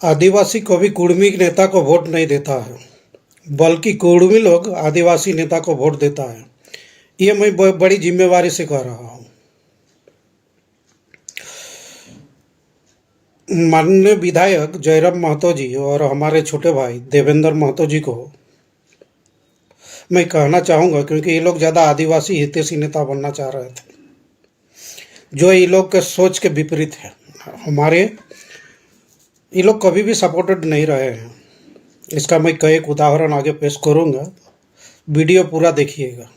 आदिवासी कभी कुर्मी नेता को वोट नहीं देता है, बल्कि कुर्मी लोग आदिवासी नेता को वोट देता है। ये मैं बड़ी जिम्मेवारी से कह रहा हूँ। माननीय विधायक जयराम महतो जी और हमारे छोटे भाई देवेंद्र महतो जी को मैं कहना चाहूँगा, क्योंकि ये लोग ज़्यादा आदिवासी हितैषी नेता बनना चाह रहे थे, जो ये लोग के सोच के विपरीत है। ये लोग कभी भी सपोर्टेड नहीं रहे हैं। इसका मैं कई एक उदाहरण आगे पेश करूँगा, वीडियो पूरा देखिएगा।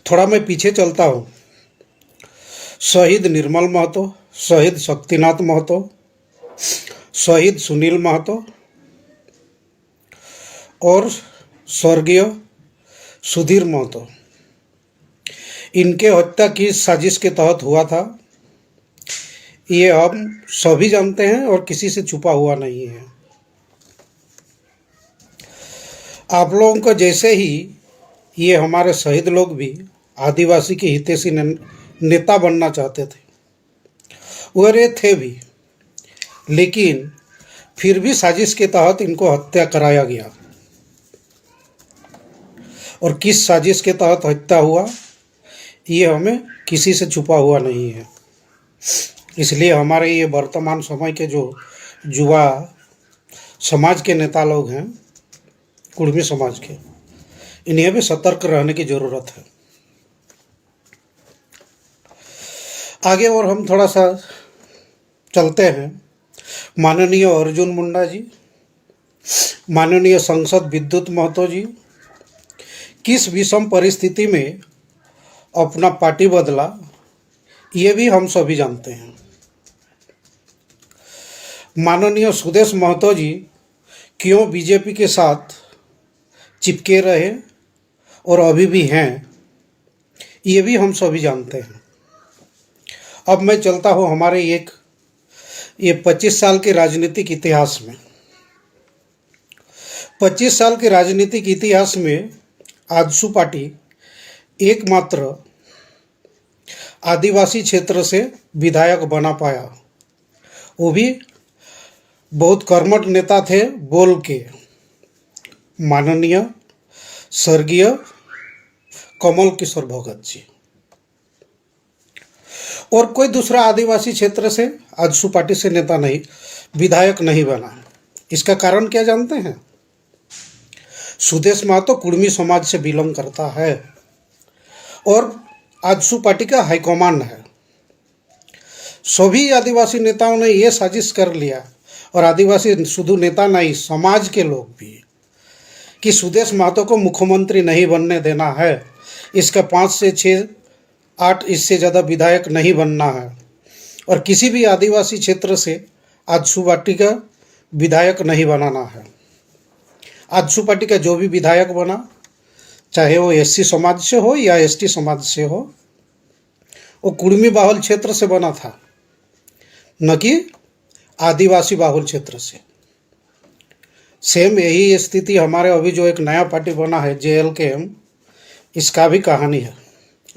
थोड़ा मैं पीछे चलता हूँ। शहीद निर्मल महतो, शहीद शक्तिनाथ महतो, शहीद सुनील महतो और स्वर्गीय सुधीर महतो, इनके हत्या की साजिश के तहत हुआ था। ये हम सभी जानते हैं और किसी से छुपा हुआ नहीं है। आप लोगों को जैसे ही ये हमारे शहीद लोग भी आदिवासी के हितैषी नेता बनना चाहते थे, और ये थे भी, लेकिन फिर भी साजिश के तहत इनको हत्या कराया गया। और किस साजिश के तहत हत्या हुआ, ये हमें किसी से छुपा हुआ नहीं है। इसलिए हमारे ये वर्तमान समय के जो युवा समाज के नेता लोग हैं, कुर्मी समाज के, इन्हें भी सतर्क रहने की ज़रूरत है। आगे और हम थोड़ा सा चलते हैं। माननीय अर्जुन मुंडा जी, माननीय सांसद विद्युत महतो जी किस विषम परिस्थिति में अपना पार्टी बदला, ये भी हम सभी जानते हैं। माननीय सुदेश महतो जी क्यों बीजेपी के साथ चिपके रहे और अभी भी हैं, ये भी हम सभी जानते हैं। अब मैं चलता हूँ हमारे ये 25 साल के राजनीतिक इतिहास में। 25 साल के राजनीतिक इतिहास में आजसू पार्टी एकमात्र आदिवासी क्षेत्र से विधायक बना पाया। वो भी बहुत कर्मठ नेता थे बोल के, माननीय स्वर्गीय कमल किशोर भगत जी। और कोई दूसरा आदिवासी क्षेत्र से आजसू पार्टी से नेता नहीं, विधायक नहीं बना। इसका कारण क्या जानते हैं? सुदेश महतो कुर्मी समाज से बिलोंग करता है और आजसू पार्टी का हाईकमान है। सभी आदिवासी नेताओं ने ये साजिश कर लिया, और आदिवासी शुद्ध नेता नहीं, समाज के लोग भी, कि सुदेश महतो को मुख्यमंत्री नहीं बनने देना है। इसका 5 से 6 8 इससे ज़्यादा विधायक नहीं बनना है, और किसी भी आदिवासी क्षेत्र से आजसू पार्टी का विधायक नहीं बनाना है। आजसू पार्टी का जो भी विधायक बना, चाहे वो एससी समाज से हो या एसटी समाज से हो, वो कुर्मी बाहुल क्षेत्र से बना था, न कि आदिवासी बाहुल क्षेत्र से। सेम यही स्थिति हमारे अभी जो एक नया पार्टी बना है JLKM, इसका भी कहानी है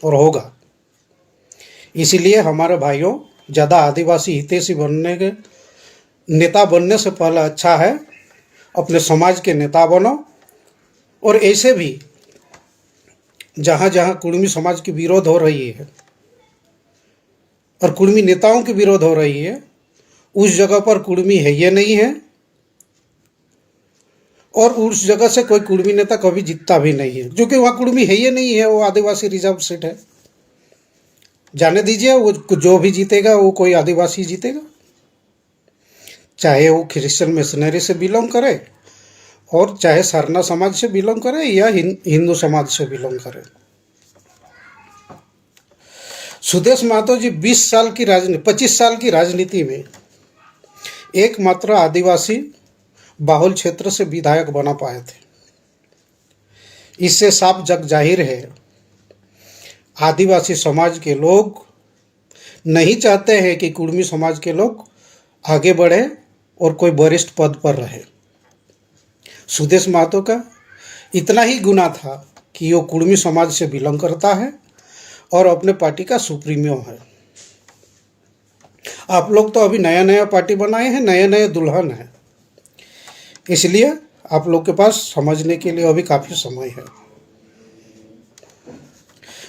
और होगा। इसीलिए हमारे भाइयों, ज़्यादा आदिवासी हितैषी नेता बनने से पहले अच्छा है अपने समाज के नेता बनो। और ऐसे भी जहाँ जहाँ कुर्मी समाज की विरोध हो रही है और कुर्मी नेताओं की विरोध हो रही है, उस जगह पर कुर्मी है ये नहीं है, और उस जगह से कोई कुर्मी नेता कभी जीतता भी नहीं है, जो कि वहाँ कुर्मी है ये नहीं है। वो आदिवासी रिजर्व सीट है, जाने दीजिए। वो जो भी जीतेगा वो कोई आदिवासी जीतेगा, चाहे वो क्रिश्चियन मिशनरी से बिलोंग करे और चाहे सरना समाज से बिलोंग करे या हिंदू समाज से बिलोंग करे। सुदेश महतो जी 25 साल की राजनीति में एकमात्र आदिवासी बाहुल क्षेत्र से विधायक बना पाए थे। इससे साफ जग जाहिर है, आदिवासी समाज के लोग नहीं चाहते हैं कि कुर्मी समाज के लोग आगे बढ़े और कोई वरिष्ठ पद पर रहे। सुदेश महतो का इतना ही गुना था कि वो कुर्मी समाज से बिलोंग करता है और अपने पार्टी का सुप्रीमो है। आप लोग तो अभी नया नया पार्टी बनाए हैं, नए नए दुल्हन हैं, इसलिए आप लोग के पास समझने के लिए अभी काफ़ी समय है।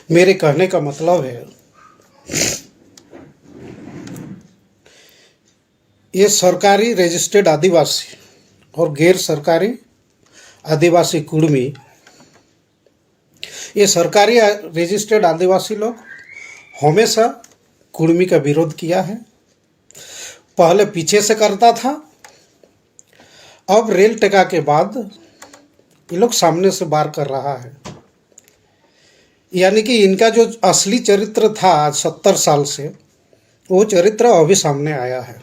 मेरे कहने का मतलब है, ये सरकारी रजिस्टर्ड आदिवासी और गैर सरकारी आदिवासी कुर्मी, ये सरकारी रजिस्टर्ड आदिवासी लोग हमेशा कुर्मी का विरोध किया है। पहले पीछे से करता था, अब रेल टेका के बाद ये लोग सामने से वार कर रहा है। यानी कि इनका जो असली चरित्र था आज 70 साल से, वो चरित्र अभी सामने आया है।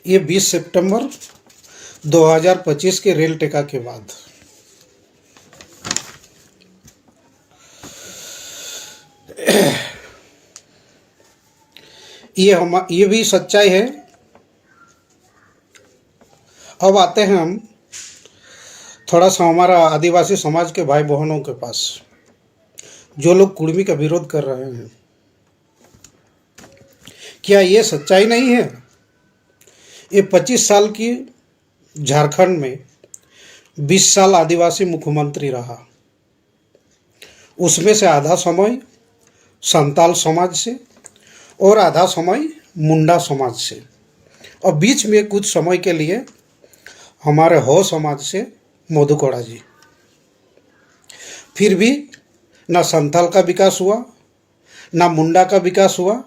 ये 20 सितंबर 2025 के रेल टेका के बाद। ये भी सच्चाई है। अब आते हैं हम थोड़ा सा हमारा आदिवासी समाज के भाई बहनों के पास, जो लोग कुर्मी का विरोध कर रहे हैं। क्या ये सच्चाई नहीं है? ये 25 साल की झारखंड में 20 साल आदिवासी मुख्यमंत्री रहा, उसमें से आधा समय संताल समाज से और आधा समय मुंडा समाज से, और बीच में कुछ समय के लिए हमारे हो समाज से मधु कोड़ा जी। फिर भी ना संथाल का विकास हुआ, ना मुंडा का विकास हुआ,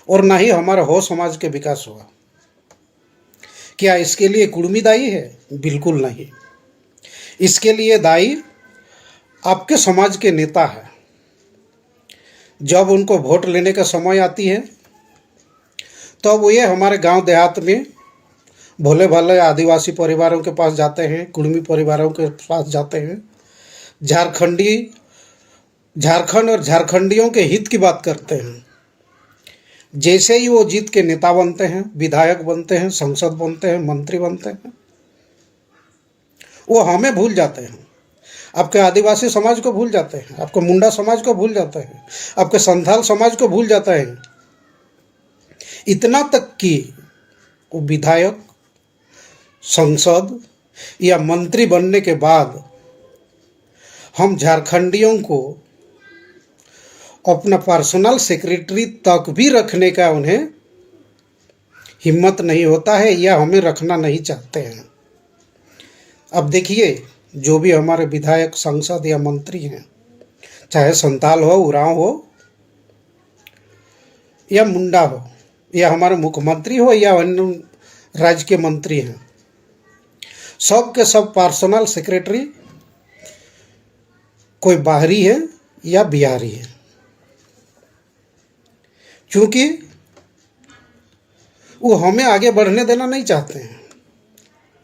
और ना ही हमारे हो समाज के विकास हुआ। क्या इसके लिए कुर्मी दायी है? बिल्कुल नहीं। इसके लिए दायी आपके समाज के नेता है। जब उनको वोट लेने का समय आती है, तब वो ये हमारे गांव देहात में भोले भाले आदिवासी परिवारों के पास जाते हैं, कुर्मी परिवारों के पास जाते हैं, झारखंड और झारखंडियों के हित की बात करते हैं। जैसे ही वो जीत के नेता बनते हैं, विधायक बनते हैं, सांसद बनते हैं, मंत्री बनते हैं, वो हमें भूल जाते हैं। आपके आदिवासी समाज को भूल जाते हैं, आपके मुंडा समाज को भूल जाते हैं, आपके संथाल समाज को भूल जाते हैं। इतना तक कि वो विधायक, सांसद या मंत्री बनने के बाद हम झारखंडियों को अपना पर्सनल सेक्रेटरी तक भी रखने का उन्हें हिम्मत नहीं होता है, या हमें रखना नहीं चाहते हैं। अब देखिए, जो भी हमारे विधायक, सांसद या मंत्री हैं, चाहे संताल हो, उरांव हो या मुंडा हो, या हमारे मुख्यमंत्री हो या अन्य राज्य के मंत्री हैं, सब के सब पर्सनल सेक्रेटरी कोई बाहरी है या बिहारी है। क्योंकि वो हमें आगे बढ़ने देना नहीं चाहते हैं।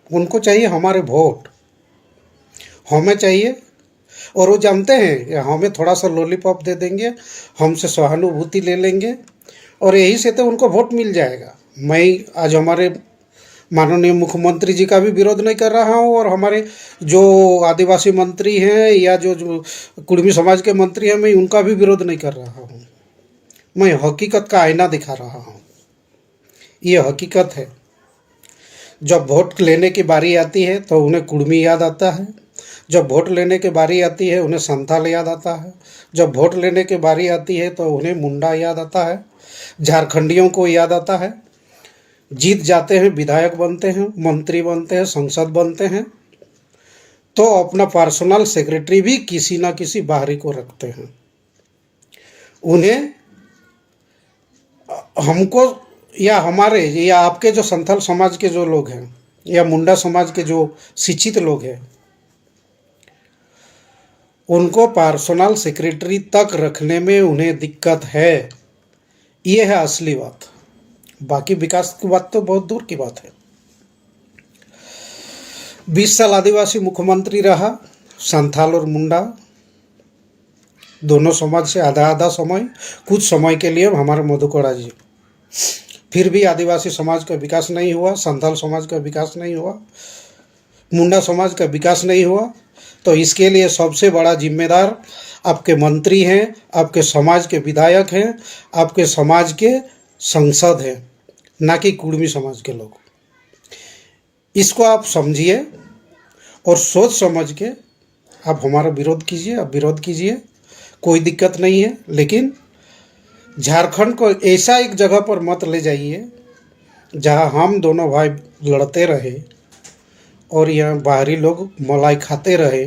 उनको चाहिए हमारे वोट, हमें चाहिए, और वो जानते हैं कि हमें थोड़ा सा लॉलीपॉप दे देंगे, हमसे सहानुभूति ले लेंगे, और यही से तो उनको वोट मिल जाएगा। मैं आज हमारे माननीय मुख्यमंत्री जी का भी विरोध नहीं कर रहा हूँ, और हमारे जो आदिवासी मंत्री हैं या जो कुर्मी समाज के मंत्री हैं, मैं उनका भी विरोध नहीं कर रहा हूँ। मैं हकीकत का आईना दिखा रहा हूँ। ये हकीकत है। जब वोट लेने की बारी आती है तो उन्हें कुर्मी याद आता है, जब वोट लेने की बारी आती है उन्हें संथाल याद आता है, जब वोट लेने की बारी आती है तो उन्हें मुंडा याद आता है, झारखंडियों को याद आता है। जीत जाते हैं, विधायक बनते हैं, मंत्री बनते हैं, सांसद बनते हैं, तो अपना पर्सनल सेक्रेटरी भी किसी ना किसी बाहरी को रखते हैं। उन्हें हमको या हमारे या आपके जो संथाल समाज के जो लोग हैं या मुंडा समाज के जो शिक्षित लोग हैं, उनको पर्सनल सेक्रेटरी तक रखने में उन्हें दिक्कत है। ये है असली बात। बाकी विकास की बात तो बहुत दूर की बात है। 20 साल आदिवासी मुख्यमंत्री रहा, संथाल और मुंडा दोनों समाज से आधा आधा समय, कुछ समय के लिए हमारे मधु कोड़ा जी। फिर भी आदिवासी समाज का विकास नहीं हुआ, संथाल समाज का विकास नहीं हुआ, मुंडा समाज का विकास नहीं हुआ। तो इसके लिए सबसे बड़ा जिम्मेदार आपके मंत्री हैं, आपके समाज के विधायक हैं, आपके समाज के संसद हैं, ना कि कुर्मी समाज के लोग। इसको आप समझिए और सोच समझ के आप हमारा विरोध कीजिए, आप विरोध कीजिए, कोई दिक्कत नहीं है। लेकिन झारखंड को ऐसा एक जगह पर मत ले जाइए जहां हम दोनों भाई लड़ते रहे और यहाँ बाहरी लोग मलाई खाते रहे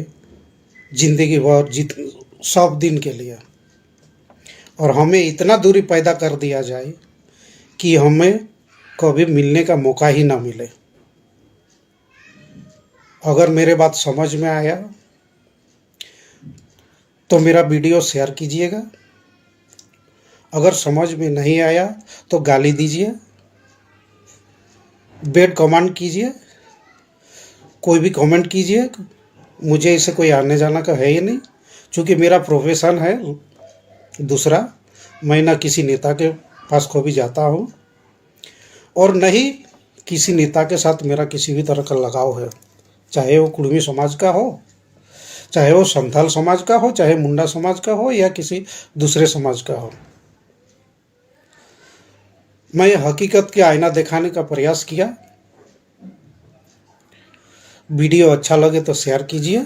जिंदगी भर, सब दिन के लिए, और हमें इतना दूरी पैदा कर दिया जाए कि हमें कभी मिलने का मौका ही ना मिले। अगर मेरे बात समझ में आया तो मेरा वीडियो शेयर कीजिएगा, अगर समझ में नहीं आया तो गाली दीजिए, बैड कमेंट कीजिए, कोई भी कमेंट कीजिए। मुझे इसे कोई आने जाना का है ही नहीं, क्योंकि मेरा प्रोफेशन है दूसरा। मैं ना किसी नेता के पास को भी जाता हूँ और न ही किसी नेता के साथ मेरा किसी भी तरह का लगाव है, चाहे वो कुर्मी समाज का हो, चाहे वो संथाल समाज का हो, चाहे मुंडा समाज का हो, या किसी दूसरे समाज का हो। मैं हकीकत के आईना दिखाने का प्रयास किया। वीडियो अच्छा लगे तो शेयर कीजिए,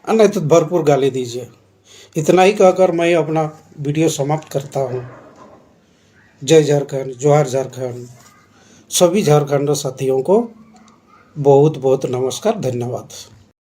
और नहीं तो भरपूर गाली दीजिए। इतना ही कहकर मैं अपना वीडियो समाप्त करता हूँ। जय झारखंड, जोहार झारखंड। सभी झारखंड साथियों को बहुत बहुत नमस्कार, धन्यवाद।